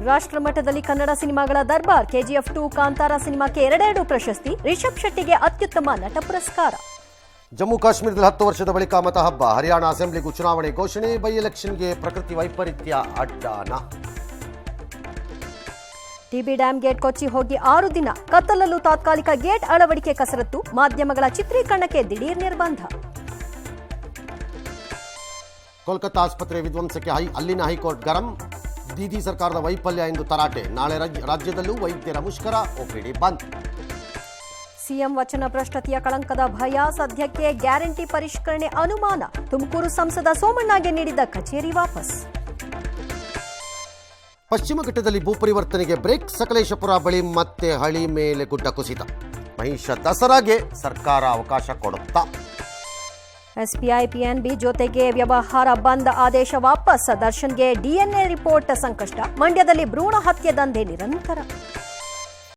ರಾಷ್ಟ್ರಮಟ್ಟದಲ್ಲಿ ಕನ್ನಡ ಸಿನಿಮಾಗಳ ದರ್ಬಾರ್. ಕೆಜಿಎಫ್ 2 ಕಾಂತಾರ ಸಿನಿಮಾಕ್ಕೆ 2 ಪ್ರಶಸ್ತಿ. ರಿಷಬ್ ಶೆಟ್ಟಿಗೆ ಅತ್ಯುತ್ತಮ ನಟ ಪುರಸ್ಕಾರ. ಜಮ್ಮು ಕಾಶ್ಮೀರದಲ್ಲಿ 10 ವರ್ಷದ ಬಳಿಕ ಮತ ಹಬ್ಬ. ಹರಿಯಾಣ ಅಸೆಂಬ್ಲಿಗೂ ಚುನಾವಣೆ ಘೋಷಣೆ. ಬೈ ಎಲೆಕ್ಷನ್ಗೆ ಪ್ರಕೃತಿ ವೈಪರೀತ್ಯ ಅಡ್ಡಾನ. ಟಿಬಿ ಡ್ಯಾಂ ಗೇಟ್ ಕೊಚ್ಚಿ ಹೋಗಿ 6 ದಿನ. ಕತ್ತಲಲ್ಲೂ ತಾತ್ಕಾಲಿಕ ಗೇಟ್ ಅಳವಡಿಕೆ ಕಸರತ್ತು. ಮಾಧ್ಯಮಗಳ ಚಿತ್ರೀಕರಣಕ್ಕೆ ದಿಢೀರ್ ನಿರ್ಬಂಧ. ಕೋಲ್ಕತ್ತಾ ಆಸ್ಪತ್ರೆ ವಿಧ್ವಂಸಕ್ಕೆ ಅಲ್ಲಿನ ಹೈಕೋರ್ಟ್ ಗರಂ. ದೀದಿ ಸರ್ಕಾರದ ವೈಫಲ್ಯ ಎಂದು ತರಾಟೆ. ನಾಳೆ ರಾಜ್ಯದಲ್ಲೂ ವೈದ್ಯರ ಮುಷ್ಕರ. ಒಪಿಡಿ ಬಂದ್. ಸಿಎಂ ವಚನ ಭ್ರಷ್ಟತೆಯ ಕಳಂಕದ ಭಯ. ಸದ್ಯಕ್ಕೆ ಗ್ಯಾರಂಟಿ ಪರಿಷ್ಕರಣೆ ಅನುಮಾನ. ತುಮಕೂರು ಸಂಸದ ಸೋಮಣ್ಣಗೆ ನೀಡಿದ್ದ ಕಚೇರಿ ವಾಪಸ್. ಪಶ್ಚಿಮ ಘಟ್ಟದಲ್ಲಿ ಭೂಪರಿವರ್ತನೆಗೆ ಬ್ರೇಕ್. ಸಕಲೇಶಪುರ ಬಳಿ ಮತ್ತೆ ಹಳಿ ಮೇಲೆ ಗುಡ್ಡ ಕುಸಿತ. ಮಹಿಷ ದಸರಾಗೆ ಸರ್ಕಾರ ಅವಕಾಶ ಕೊಡುತ್ತಾ. ಎಸ್ಬಿಐ ಪಿಎನ್ಬಿ ಜೊತೆಗೆ ವ್ಯವಹಾರ ಬಂದ್. ಆದೇಶ ವಾಪಸ್. ದರ್ಶನ್ಗೆ ಡಿಎನ್ಎ ರಿಪೋರ್ಟ್ ಸಂಕಷ್ಟ. ಮಂಡ್ಯದಲ್ಲಿ ಭ್ರೂಣ ಹತ್ಯೆ ದಂಧೆ ನಿರಂತರ.